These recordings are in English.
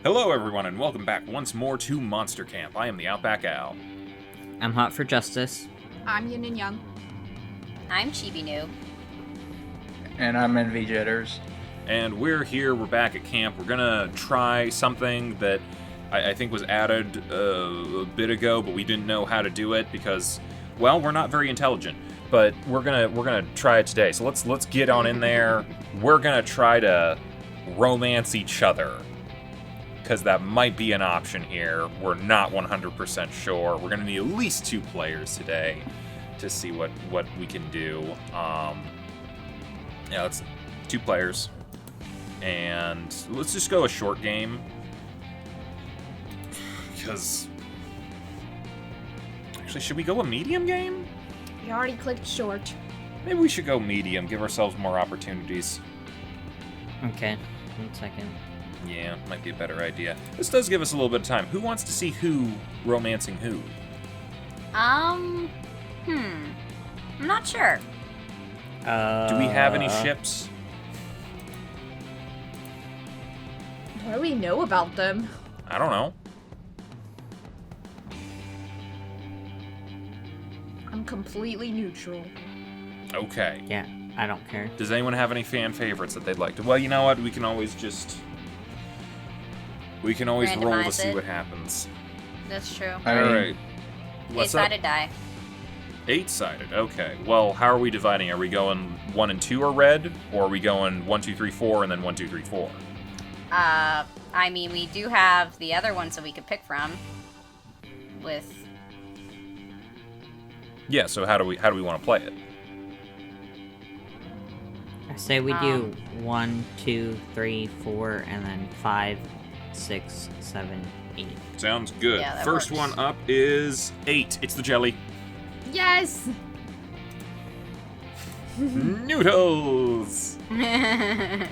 Hello everyone and welcome back once more to Monster Camp. I am the OutbackAl. I'm hot for justice. I'm Yin&Jung. I'm Chibi Noob. And I'm Envy Jitters. And we're here, we're back at camp. We're gonna try something that I think was added a bit ago, but we didn't know how to do it because, well, we're not very intelligent. But we're gonna try it today. So let's get on in there. We're gonna try to romance each other, because that might be an option here. We're not 100% sure. We're going to need at least 2 players today to see what we can do. Yeah, let's 2 players. And let's just go a short game. Because... Actually, should we go a medium game? You already clicked short. Maybe we should go medium, give ourselves more opportunities. Okay, 1 second. Yeah, might be a better idea. This does give us a little bit of time. Who wants to see who romancing who? I'm not sure. Do we have any ships? What do we know about them? I don't know. I'm completely neutral. Okay. Yeah, I don't care. Does anyone have any fan favorites that they'd like to? Well, you know what? We can always roll to Randomize see it. what happens. That's true. I mean, Alright. What's up? 8-sided die. 8-sided. Okay. Well, how are we dividing? Are we going 1 and 2 are red? Or are we going 1, 2, 3, 4, and then 1, 2, 3, 4? I mean, we do have the other ones that we could pick from. With Yeah, so how do we want to play it? I say we do 1, 2, 3, 4, and then 5, 6, 7, 8. Sounds good. Yeah, that First works. one up is 8. It's the jelly. Yes! Noodles! Yeah,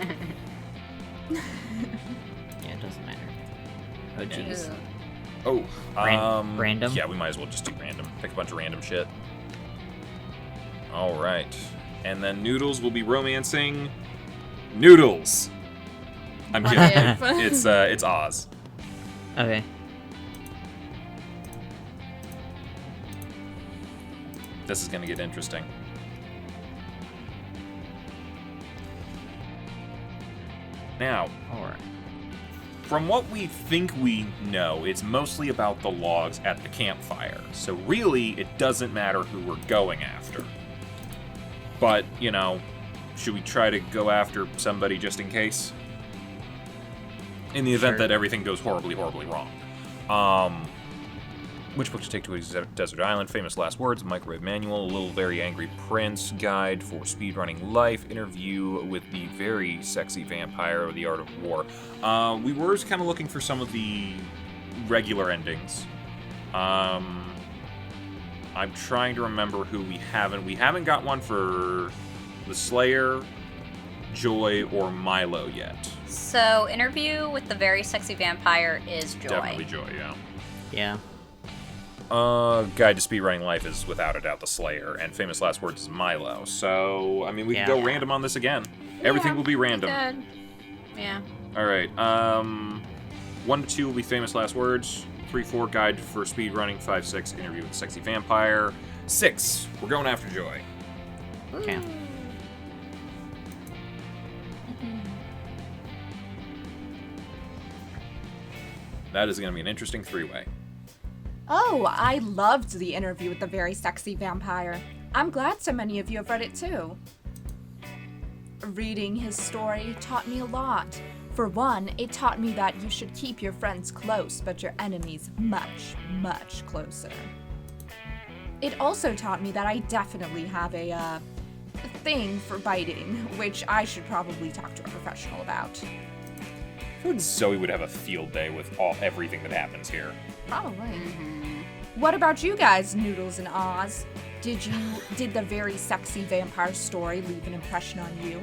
it doesn't matter. Oh, jeez. Ooh. Oh, Random? Yeah, we might as well just do random. Pick a bunch of random shit. All right, and then Noodles will be romancing Noodles. I'm What kidding. if? It's Oz. Okay. This is gonna get interesting. Now, Alright. from what we think we know, it's mostly about the logs at the campfire. So really, it doesn't matter who we're going after. But, you know, should we try to go after somebody just in case? In the event Sure. that everything goes horribly, horribly wrong. Which book to take to a desert island? Famous last words, microwave manual, a little very angry prince, guide for speedrunning life, interview with the very sexy vampire of the art of war. We were just kind of looking for some of the regular endings. I'm trying to remember who we haven't. We haven't got one for the Slayer, Joy, or Milo yet. So, interview with the very sexy vampire is Joy. Definitely Joy, yeah. Yeah. Guide to Speedrunning Life is without a doubt the Slayer, and Famous Last Words is Milo. So, I mean, we can Yeah. go random on this again. Everything will be random. Good. Yeah. Alright, 1 to 2 will be Famous Last Words. 3, 4, Guide for Speedrunning. 5, 6, Interview with the Sexy Vampire. 6, we're going after Joy. Okay. That is going to be an interesting 3-way. Oh, I loved the interview with the very sexy vampire. I'm glad so many of you have read it too. Reading his story taught me a lot. For one, it taught me that you should keep your friends close, but your enemies much, much closer. It also taught me that I definitely have a thing for biting, which I should probably talk to a professional about. I feel like Zoe would have a field day with everything that happens here. Probably. What about you guys, Noodles and Oz? Did the very sexy vampire story leave an impression on you?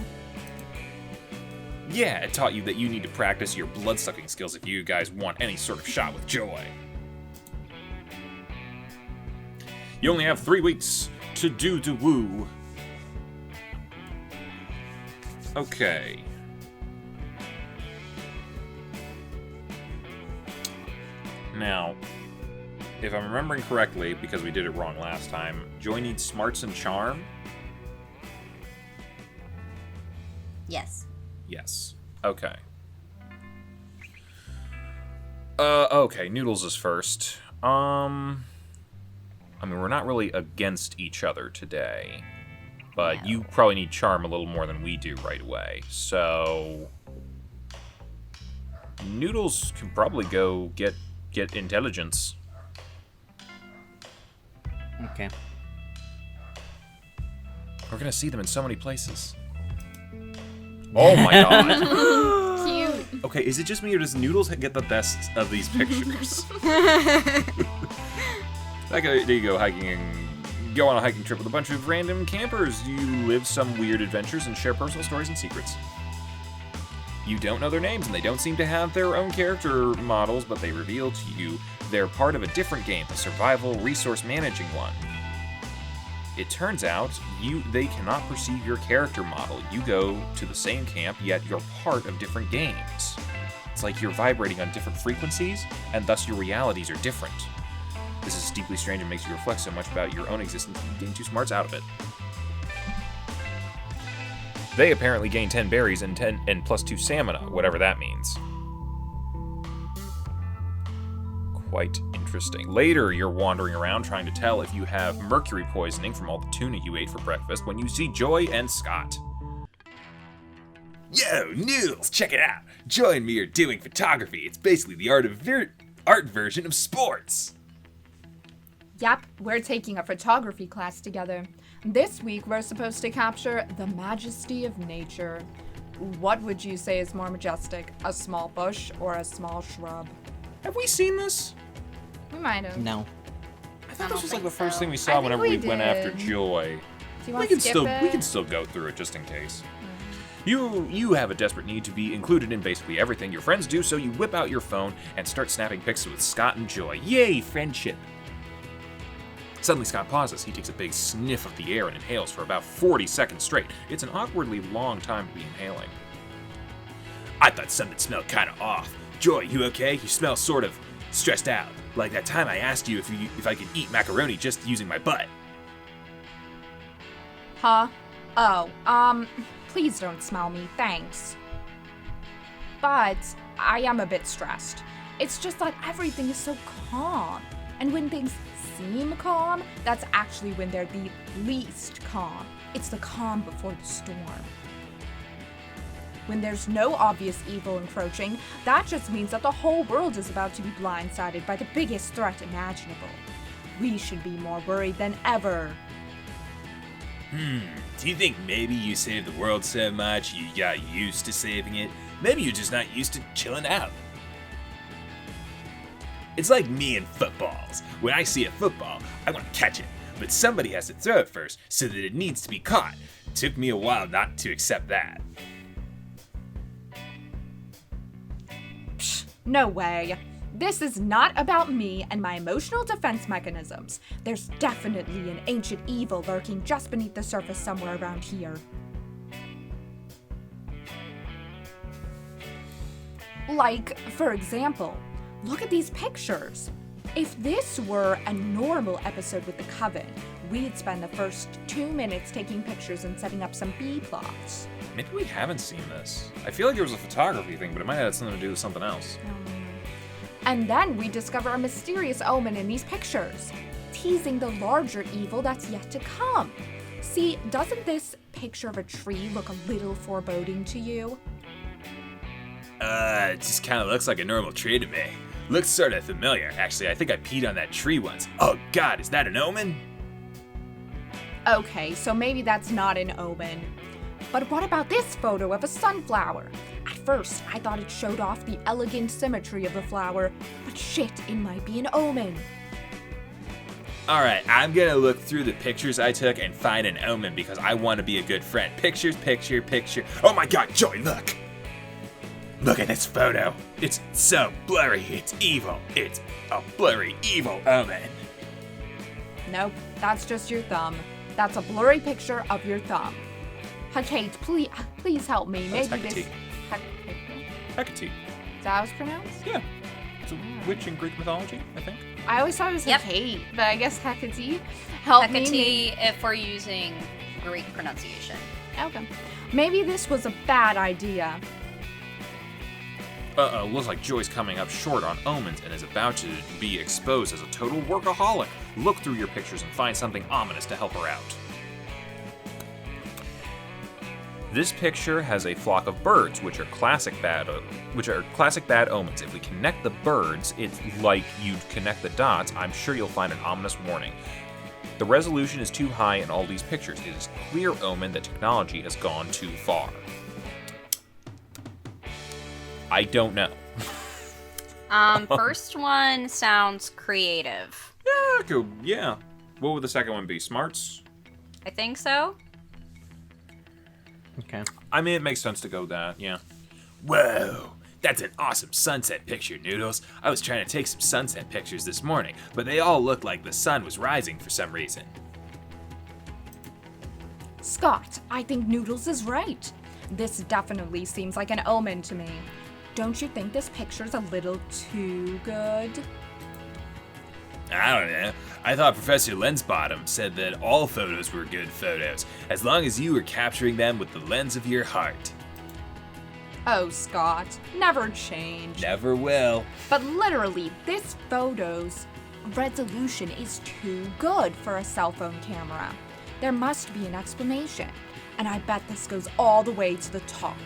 Yeah, it taught you that you need to practice your blood-sucking skills if you guys want any sort of shot with Joy. You only have 3 weeks to do the woo. Okay. Now, if I'm remembering correctly, because we did it wrong last time, Joy needs smarts and charm? Yes. Yes. Okay. Okay, Noodles is first. I mean, we're not really against each other today. But No. you probably need charm a little more than we do right away. So Noodles can probably go get intelligence. Okay. We're gonna see them in so many places. Oh my god. Cute. Okay, is it just me or does Noodles get the best of these pictures? There you go, hiking. Go on a hiking trip with a bunch of random campers. You live some weird adventures and share personal stories and secrets. You don't know their names, and they don't seem to have their own character models, but they reveal to you they're part of a different game, a survival resource managing one. It turns out they cannot perceive your character model. You go to the same camp, yet you're part of different games. It's like you're vibrating on different frequencies, and thus your realities are different. This is deeply strange and makes you reflect so much about your own existence that you gain 2 smarts out of it. They apparently gain 10 berries and plus 2 stamina, whatever that means. Quite interesting. Later, you're wandering around trying to tell if you have mercury poisoning from all the tuna you ate for breakfast when you see Joy and Scott. Yo, Noodles, check it out. Joy and me are doing photography. It's basically the art version of sports. Yep, we're taking a photography class together. This week, we're supposed to capture the majesty of nature. What would you say is more majestic, a small bush or a small shrub? Have we seen this? We might have. No. I thought don't this was like think the first so. thing we I saw think whenever we we went after did. Joy. Do you We want can to skip still it? we can still go through it just in case. You have a desperate need to be included in basically everything your friends do, so you whip out your phone and start snapping pics with Scott and Joy. Yay, friendship! Suddenly Scott pauses. He takes a big sniff of the air and inhales for about 40 seconds straight. It's an awkwardly long time to be inhaling. I thought something smelled kind of off. Joy, you okay? You smell sort of stressed out. Like that time I asked you if I could eat macaroni just using my butt. Huh? Oh, please don't smell me, thanks. But I am a bit stressed. It's just that everything is so calm. And when things seem calm, that's actually when they're the least calm. It's the calm before the storm. When there's no obvious evil encroaching, that just means that the whole world is about to be blindsided by the biggest threat imaginable. We should be more worried than ever. Do you think maybe you saved the world so much you got used to saving it? Maybe you're just not used to chilling out. It's like me and footballs. When I see a football, I want to catch it, but somebody has to throw it first so that it needs to be caught. It took me a while not to accept that. No way. This is not about me and my emotional defense mechanisms. There's definitely an ancient evil lurking just beneath the surface somewhere around here. Like, for example, look at these pictures. If this were a normal episode with the Coven, we'd spend the first 2 minutes taking pictures and setting up some B-plots. Maybe we haven't seen this. I feel like there was a photography thing, but it might have had something to do with something else. And then we discover a mysterious omen in these pictures, teasing the larger evil that's yet to come. See, doesn't this picture of a tree look a little foreboding to you? It just kind of looks like a normal tree to me. Looks sort of familiar. Actually, I think I peed on that tree once. Oh god, is that an omen? Okay, so maybe that's not an omen. But what about this photo of a sunflower? At first, I thought it showed off the elegant symmetry of the flower, but shit, it might be an omen. Alright, I'm gonna look through the pictures I took and find an omen because I want to be a good friend. Pictures, picture, picture. Oh my god, Joy, look! Look at this photo. It's so blurry, it's evil. It's a blurry, evil omen. Nope, that's just your thumb. That's a blurry picture of your thumb. Kate, please help me. That's Maybe this. Hecate. Hecate. Is that how it's pronounced? Yeah. It's a witch in Greek mythology, I think. I always thought it was Yep. Hecate, but I guess Hecate helped me. Hecate, if we're using Greek pronunciation. Okay. Maybe this was a bad idea. Uh-oh, looks like Joy's coming up short on omens and is about to be exposed as a total workaholic. Look through your pictures and find something ominous to help her out. This picture has a flock of birds, which are classic bad omens. If we connect the birds, it's like you'd connect the dots. I'm sure you'll find an ominous warning. The resolution is too high in all these pictures. It is a clear omen that technology has gone too far. I don't know. First one sounds creative. Yeah, go. Yeah. What would the second one be? Smarts? I think so. Okay. I mean, it makes sense to go that, yeah. Whoa, that's an awesome sunset picture, Noodles. I was trying to take some sunset pictures this morning, but they all looked like the sun was rising for some reason. Scott, I think Noodles is right. This definitely seems like an omen to me. Don't you think this picture's a little too good? I don't know. I thought Professor Lensbottom said that all photos were good photos, as long as you were capturing them with the lens of your heart. Oh, Scott, never change. Never will. But literally, this photo's resolution is too good for a cell phone camera. There must be an explanation, and I bet this goes all the way to the top.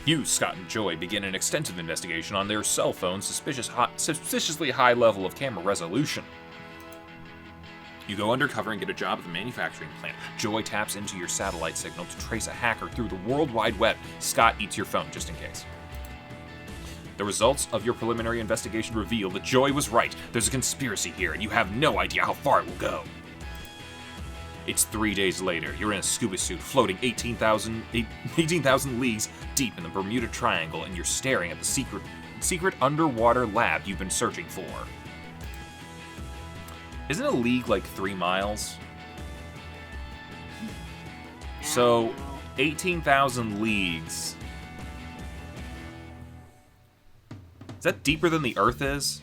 You, Scott, and Joy begin an extensive investigation on their cell phone's suspiciously high level of camera resolution. You go undercover and get a job at the manufacturing plant. Joy taps into your satellite signal to trace a hacker through the World Wide Web. Scott eats your phone, just in case. The results of your preliminary investigation reveal that Joy was right. There's a conspiracy here, and you have no idea how far it will go. It's 3 days later. You're in a scuba suit floating 18,000 leagues deep in the Bermuda Triangle, and you're staring at the secret underwater lab you've been searching for. Isn't a league like 3 miles? So, 18,000 leagues. Is that deeper than the Earth is?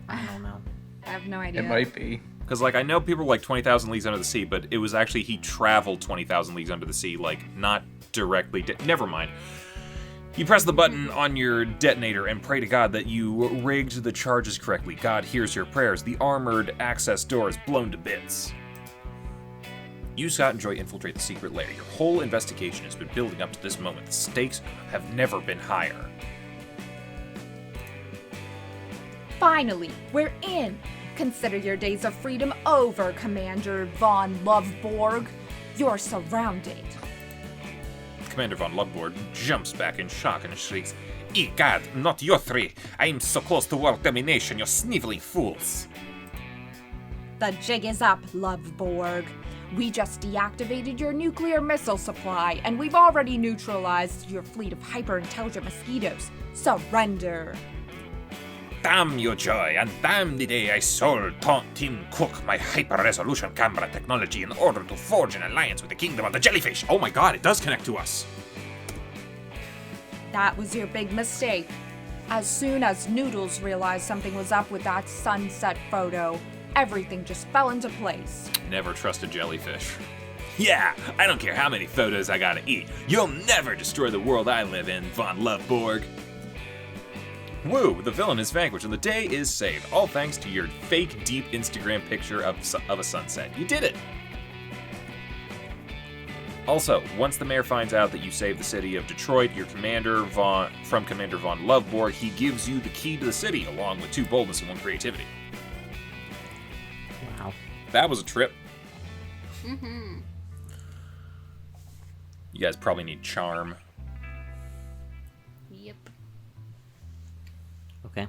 I don't know. I have no idea. It might be. Because, like, I know people are like 20,000 leagues under the sea, but it was actually he traveled 20,000 leagues under the sea, like, not directly. Never mind. You press the button on your detonator and pray to God that you rigged the charges correctly. God hears your prayers. The armored access door is blown to bits. You, Scott, and Joy infiltrate the secret lair. Your whole investigation has been building up to this moment. The stakes have never been higher. Finally, we're in. Consider your days of freedom over, Commander von Loveborg. You're surrounded. Commander von Lugboard jumps back in shock and shrieks, Egad, not you three. I'm so close to world domination, you sniveling fools. The jig is up, Loveborg. We just deactivated your nuclear missile supply, and we've already neutralized your fleet of hyper-intelligent mosquitoes. Surrender. Damn you, Joy, and damn the day I sold Tim Cook my hyper-resolution camera technology in order to forge an alliance with the Kingdom of the Jellyfish. oh my god, it does connect to us. That was your big mistake. As soon as Noodles realized something was up with that sunset photo, everything just fell into place. Never trust a jellyfish. Yeah, I don't care how many photos I gotta eat. You'll never destroy the world I live in, von Loveborg. Woo, the villain is vanquished and the day is saved, all thanks to your fake deep Instagram picture of a sunset. You did it! Also, once the mayor finds out that you saved the city of Detroit, Commander von Loveborg, he gives you the key to the city, along with 2 boldness and 1 creativity. Wow. That was a trip. Mm-hmm. You guys probably need charm. Yep. Okay.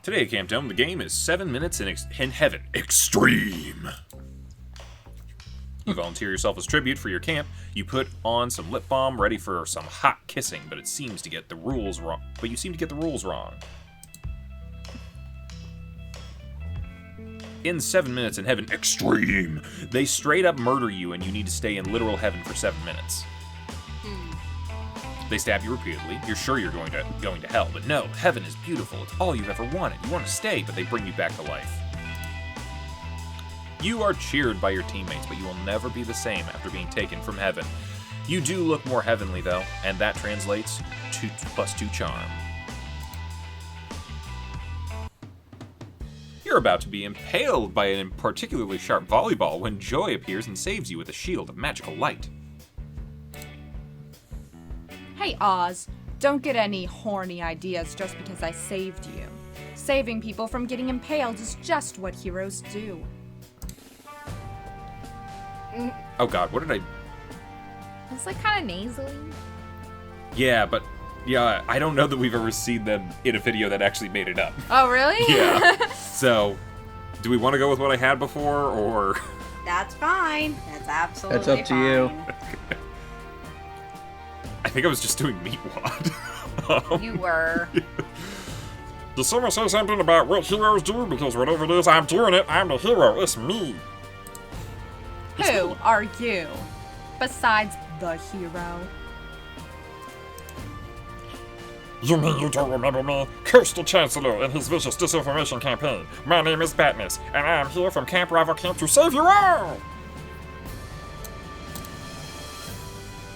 Today at Camp Dome, the game is 7 minutes in heaven. Extreme! You volunteer yourself as tribute for your camp. You put on some lip balm, ready for some hot kissing, but you seem to get the rules wrong. In 7 minutes in heaven, extreme! They straight up murder you, and you need to stay in literal heaven for 7 minutes. They stab you repeatedly. You're sure you're going to hell, but no, heaven is beautiful. It's all you've ever wanted. You want to stay, but they bring you back to life. You are cheered by your teammates, but you will never be the same after being taken from heaven. You do look more heavenly, though, and that translates to +2 charm. You're about to be impaled by a particularly sharp volleyball when Joy appears and saves you with a shield of magical light. Hey, Oz, don't get any horny ideas just because I saved you. Saving people from getting impaled is just what heroes do. Oh god, what did I... It's like kind of nasally. Yeah, but... Yeah, I don't know that we've ever seen them in a video that actually made it up. Oh, really? Yeah. So, do we want to go with what I had before, or... That's fine. That's absolutely That's up to you. fine. I think I was just doing Meatwad. You were. Did someone say something about what heroes do? Because whatever it is, I'm doing it. I'm the hero. It's me. Who are you? Besides the hero. You mean you don't remember me? Curse the Chancellor and his vicious disinformation campaign. My name is Batness, and I am here from Camp Rival Camp to save you all!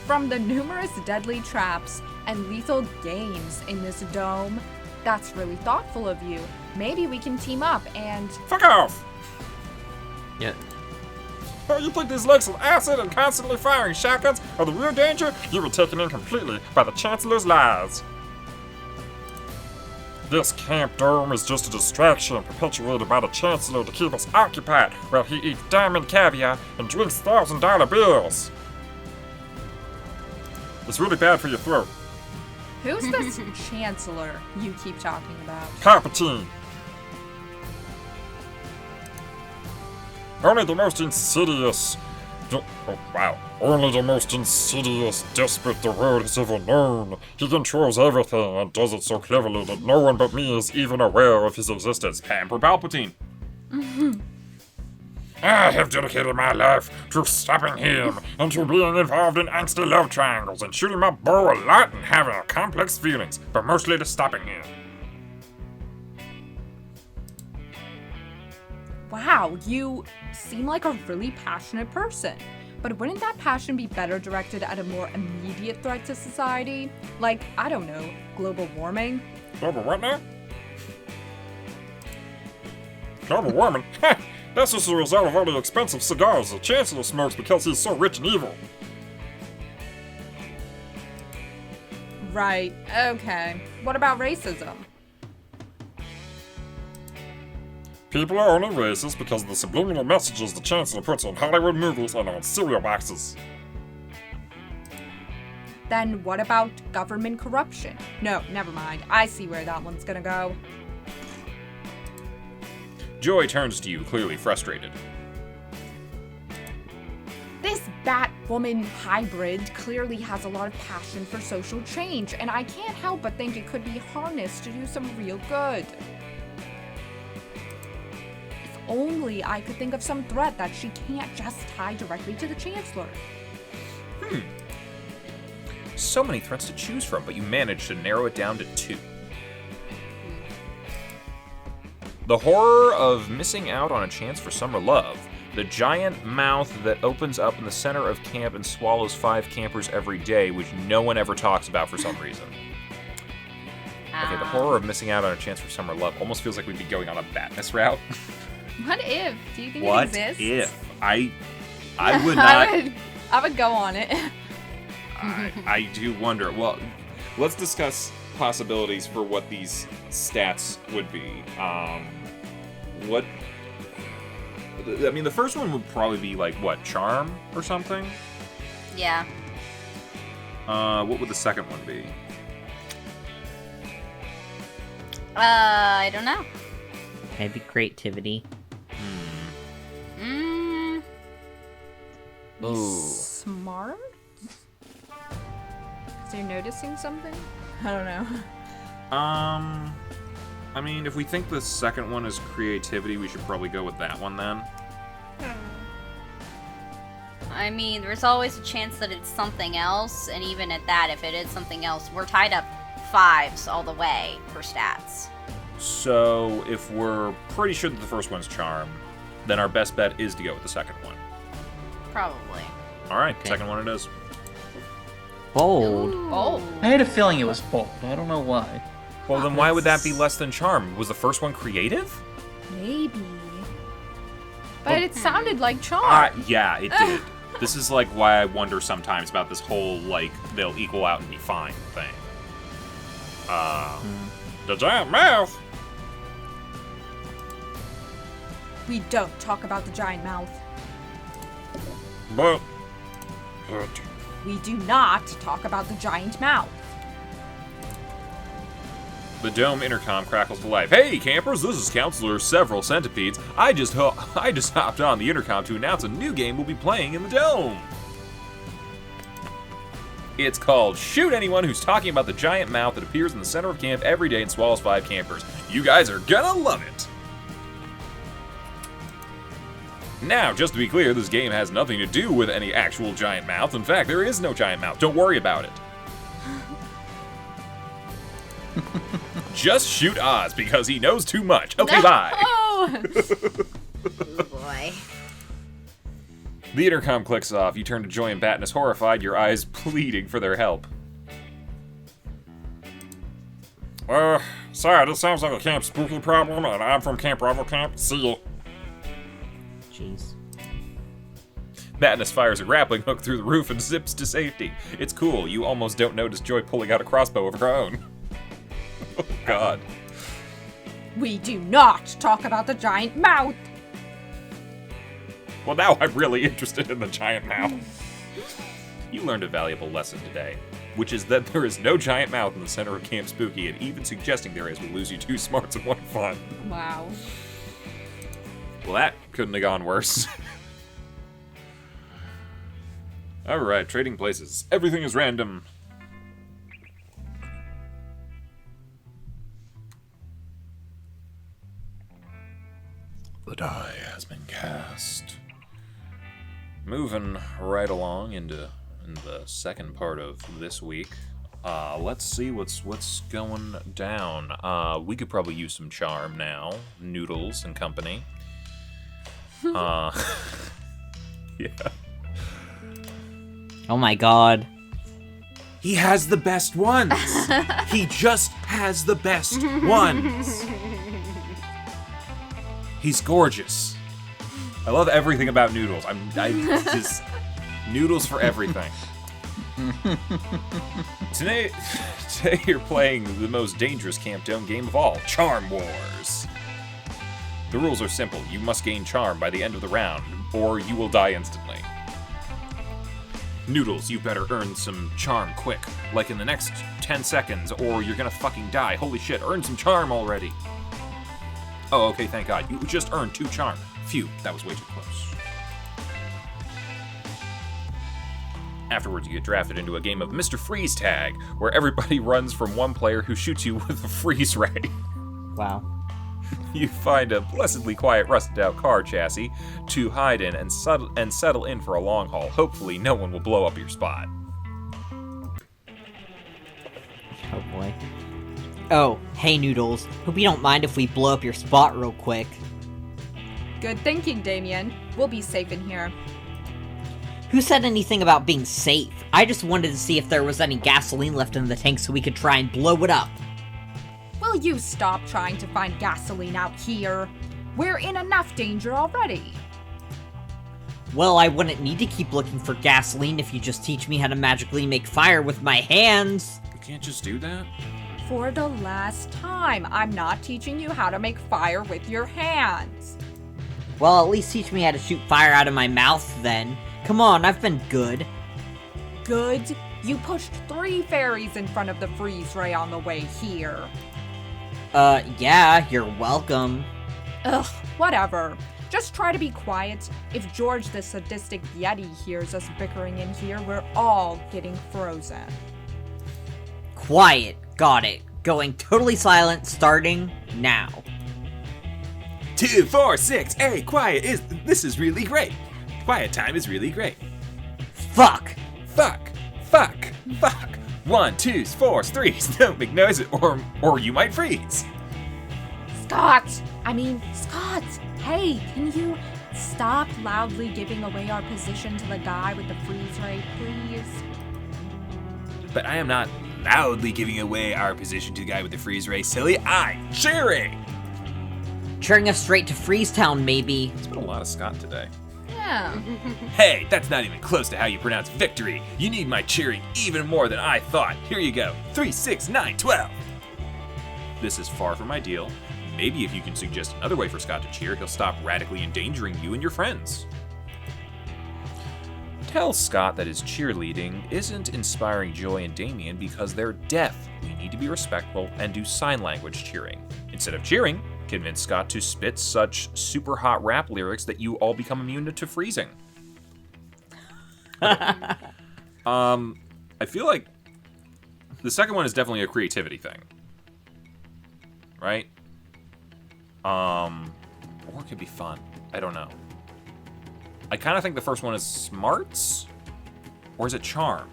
From the numerous deadly traps and lethal games in this dome, that's really thoughtful of you. Maybe we can team up and... Fuck off! Yeah. Oh, you think these lakes of acid and constantly firing shotguns are the real danger? You were taken in completely by the Chancellor's lies. This camp dome is just a distraction perpetuated by the Chancellor to keep us occupied while he eats diamond caviar and drinks $1,000 bills. It's really bad for your throat. Who's this Chancellor you keep talking about? Palpatine. Only the most insidious... Only the most insidious despot the world has ever known. He controls everything and does it so cleverly that no one but me is even aware of his existence. Emperor Palpatine. I have dedicated my life to stopping him and to being involved in angsty love triangles and shooting my bow a lot and having complex feelings, but mostly to stopping him. Wow, you seem like a really passionate person. But wouldn't that passion be better directed at a more immediate threat to society? Like, I don't know, global warming? Global what now? Global warming? Ha! That's just a result of all the expensive cigars the Chancellor smokes because he's so rich and evil. Right, okay. What about racism? People are only racist because of the subliminal messages the Chancellor puts in Hollywood movies and on cereal boxes. Then what about government corruption? No, never mind. I see where that one's gonna go. Joy turns to you, clearly frustrated. This Batwoman hybrid clearly has a lot of passion for social change, and I can't help but think it could be harnessed to do some real good. If only I could think of some threat that she can't just tie directly to the Chancellor. So many threats to choose from, but you managed to narrow it down to 2. The horror of missing out on a chance for summer love. The giant mouth that opens up in the center of camp and swallows 5 campers every day, which no one ever talks about for some reason. Okay, the horror of missing out on a chance for summer love almost feels like we'd be going on a Batness route. What if? Do you think it What exists? if? I would not... I would go on it. I do wonder. Well, let's discuss possibilities for what these stats would be. What... I mean, the first one would probably be, like, what, charm or something? Yeah. What would the second one be? I don't know. Maybe creativity. Ooh. Smart? Because you're noticing something? I don't know. I mean, if we think the second one is creativity, we should probably go with that one then. I mean, there's always a chance that it's something else, and even at that, if it is something else, we're tied up 5s all the way for stats. So, if we're pretty sure that the first one's charm, then our best bet is to go with the second one. Probably. Alright, Okay. second one it is. Bold. Oh. I had a feeling it was bold. I don't know why. Well, then why would that be less than charm? Was the first one creative? Maybe. But it sounded like charm. Yeah, it did. This is like why I wonder sometimes about this whole, like, they'll equal out and be fine thing. The giant mouth! We don't talk about the giant mouth. But We do not talk about the giant mouth. the dome intercom crackles to life. Hey, campers, this is Counselor Several Centipedes. I just hopped on the intercom to announce a new game we'll be playing in the dome. It's called Shoot Anyone Who's Talking About the Giant Mouth that appears in the center of camp every day and swallows 5 campers. You guys are gonna love it. Now, just to be clear, this game has nothing to do with any actual giant mouth. In fact, there is no giant mouth. Don't worry about it. Just shoot Oz because he knows too much. Okay, bye. Oh! Oh boy. The intercom clicks off. You turn to Joy and Batness, horrified, your eyes pleading for their help. Sorry, this sounds like a Camp Spooky problem, and I'm from Camp Rival Camp. See ya. Jeez. Batness fires a grappling hook through the roof and zips to safety. It's cool. You almost don't notice Joy pulling out a crossbow of her own. Oh, God. We do not talk about the giant mouth. Well, now I'm really interested in the giant mouth. You learned a valuable lesson today, which is that there is no giant mouth in the center of Camp Spooky, and even suggesting there is will lose you 2 smarts and 1 fun. Wow. Well, that couldn't have gone worse. Alright, trading places. Everything is random. The die has been cast. Moving right along in the second part of this week. Let's see what's going down. We could probably use some charm now. Noodles and company. Yeah. Oh my god. He has the best ones. He just has the best ones. He's gorgeous. I love everything about Noodles. I just Noodles for everything. Today you're playing the most dangerous Camp Dome game of all, Charm Wars. The rules are simple. You must gain charm by the end of the round, or you will die instantly. Noodles, you better earn some charm quick, like in the next 10 seconds, or you're gonna fucking die. Holy shit, earn some charm already. Oh, okay, thank God. You just earned 2 charm. Phew, that was way too close. Afterwards, you get drafted into a game of Mr. Freeze Tag, where everybody runs from one player who shoots you with a freeze ray. Wow. You find a blessedly quiet, rusted-out car chassis to hide in and settle in for a long haul. Hopefully, no one will blow up your spot. Oh boy. Oh, hey Noodles. Hope you don't mind if we blow up your spot real quick. Good thinking, Damien. We'll be safe in here. Who said anything about being safe? I just wanted to see if there was any gasoline left in the tank so we could try and blow it up. Will you stop trying to find gasoline out here? We're in enough danger already. Well, I wouldn't need to keep looking for gasoline if you just teach me how to magically make fire with my hands. You can't just do that? For the last time, I'm not teaching you how to make fire with your hands. Well, at least teach me how to shoot fire out of my mouth then. Come on, I've been good. Good? You pushed 3 fairies in front of the freeze ray on the way here. Yeah, you're welcome. Ugh, whatever. Just try to be quiet. If George the sadistic Yeti hears us bickering in here, we're all getting frozen. Quiet. Got it. Going totally silent starting now. 2, 4, 6. Hey, quiet this is really great. Quiet time is really great. Fuck! Fuck! Fuck! Fuck! 1, 2s, 4s, 3s. Don't make noises, or you might freeze. Scott! Hey, can you stop loudly giving away our position to the guy with the freeze ray, please? But I am not loudly giving away our position to the guy with the freeze ray, silly. I'm cheering! Cheering us straight to Freeze Town, maybe. It's been a lot of Scott today. Yeah. Hey, that's not even close to how you pronounce victory. You need my cheering even more than I thought. Here you go. 3, 6, 9, 12. This is far from ideal. Maybe if you can suggest another way for Scott to cheer, he'll stop radically endangering you and your friends. Tell Scott that his cheerleading isn't inspiring Joy and Damien because they're deaf. We need to be respectful and do sign language cheering. Instead of cheering, convince Scott to spit such super hot rap lyrics that you all become immune to freezing. I feel like the second one is definitely a creativity thing. Right? Or it could be fun. I don't know. I kind of think the first one is smarts? Or is it charm?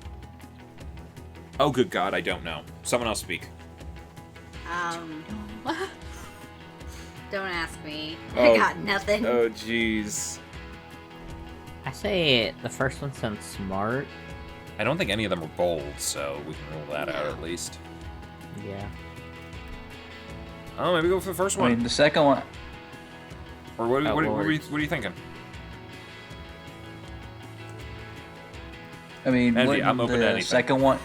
Oh, good God, I don't know. Someone else speak. Don't ask me. Oh. I got nothing. Oh, jeez. I say the first one sounds smart. I don't think any of them are bold, so we can rule that out at least. Yeah. Oh, maybe go for the first I one. mean, the second one. Or what are you thinking? I mean, Envy, wouldn't I'm open to the anything. second one?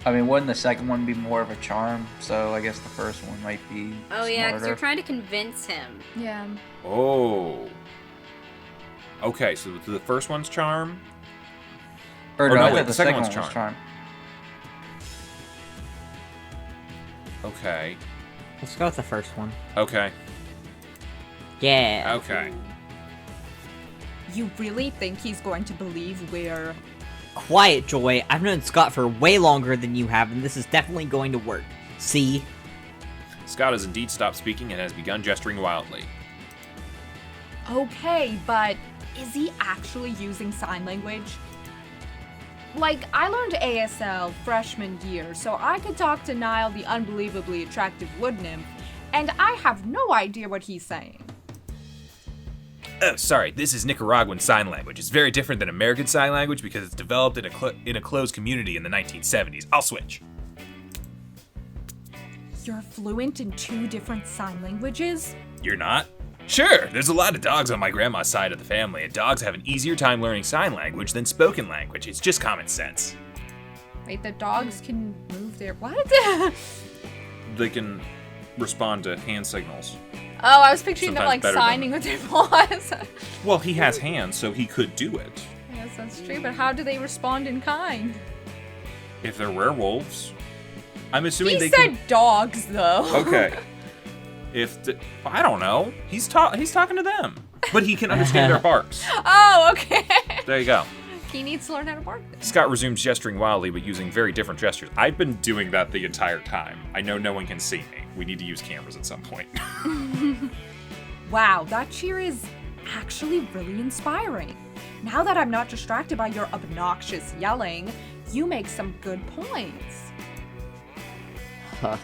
I mean, wouldn't the second one be more of a charm? So I guess the first one might be. Oh yeah, because smarter. you're trying to convince him. Yeah. Oh. Okay, so the first one's charm. Or Oh, no, no, I wait, thought the second one's one was charm. Okay. Let's go with the first one. Okay. Yeah. Okay. You really think he's going to believe we're... Quiet, Joy. I've known Scott for way longer than you have, and this is definitely going to work. See? Scott has indeed stopped speaking and has begun gesturing wildly. Okay, but is he actually using sign language? Like, I learned ASL freshman year, so I could talk to Niall, the unbelievably attractive wood nymph, and I have no idea what he's saying. Oh, sorry, this is Nicaraguan Sign Language. It's very different than American Sign Language because it's developed in a closed community in the 1970s. I'll switch. You're fluent in 2 different sign languages? You're not? Sure, there's a lot of dogs on my grandma's side of the family, and dogs have an easier time learning sign language than spoken language. It's just common sense. Wait, the dogs can move their what? They can respond to hand signals. Oh, I was picturing them Sometimes like better than- signing with their paws. Well, he has hands, so he could do it. Yes, that's true. But how do they respond in kind? If they're werewolves. I'm assuming He they said can... dogs, though. Okay. I don't know. He's talking to them. But he can understand their barks. Oh, okay. There you go. He needs to learn how to bark. Scott resumes gesturing wildly, but using very different gestures. I've been doing that the entire time. I know no one can see me. We need to use cameras at some point. Wow, that cheer is actually really inspiring. Now that I'm not distracted by your obnoxious yelling, you make some good points. Huh.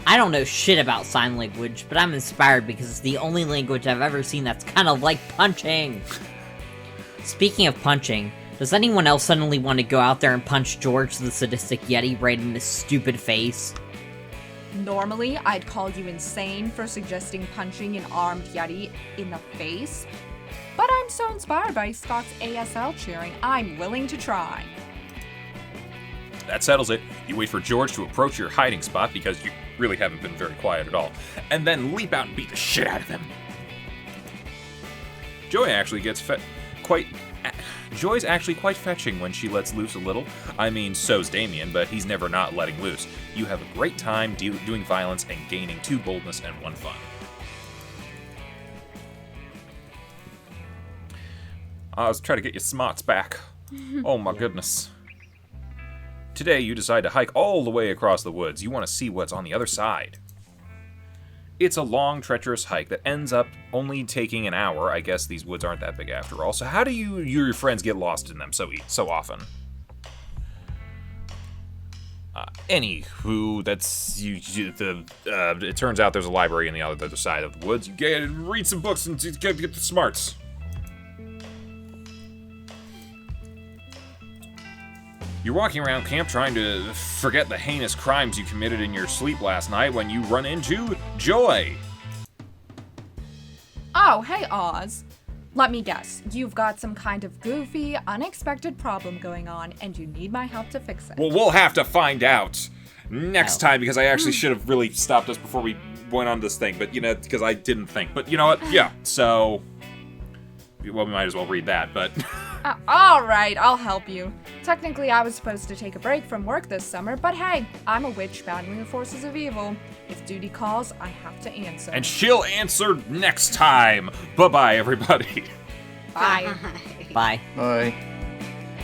I don't know shit about sign language, but I'm inspired because it's the only language I've ever seen that's kind of like punching. Speaking of punching, does anyone else suddenly want to go out there and punch George the sadistic Yeti right in his stupid face? Normally, I'd call you insane for suggesting punching an armed Yeti in the face, but I'm so inspired by Scott's ASL cheering, I'm willing to try. That settles it. You wait for George to approach your hiding spot because you really haven't been very quiet at all, and then leap out and beat the shit out of him. Joy actually gets Joy's actually quite fetching when she lets loose a little. I mean, so's Damien, but he's never not letting loose. You have a great time doing violence and gaining 2 boldness and 1 fun. I was trying to get your smarts back. Oh my goodness. Today you decide to hike all the way across the woods. You want to see what's on the other side. It's a long, treacherous hike that ends up only taking an hour. I guess these woods aren't that big after all. So how do your friends get lost in them so often? Anywho, it turns out there's a library on the other side of the woods. You get read some books and get the smarts. You're walking around camp trying to forget the heinous crimes you committed in your sleep last night when you run into Joy. Oh, hey, Oz. Let me guess. You've got some kind of goofy, unexpected problem going on, and you need my help to fix it. Well, we'll have to find out next time, because I actually should have really stopped us before we went on this thing, but, because I didn't think. But you know what? Yeah, so... Well, we might as well read that, but... All right, I'll help you. Technically, I was supposed to take a break from work this summer, but hey, I'm a witch battling the forces of evil. If duty calls, I have to answer. And she'll answer next time. Bye-bye, everybody. Bye. Bye. Bye.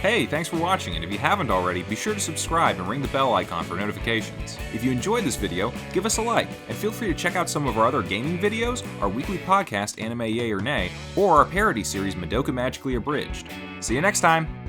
Hey, thanks for watching, and if you haven't already, be sure to subscribe and ring the bell icon for notifications. If you enjoyed this video, give us a like, and feel free to check out some of our other gaming videos, our weekly podcast, Anime Yay or Nay, or our parody series, Madoka Magically Abridged. See you next time!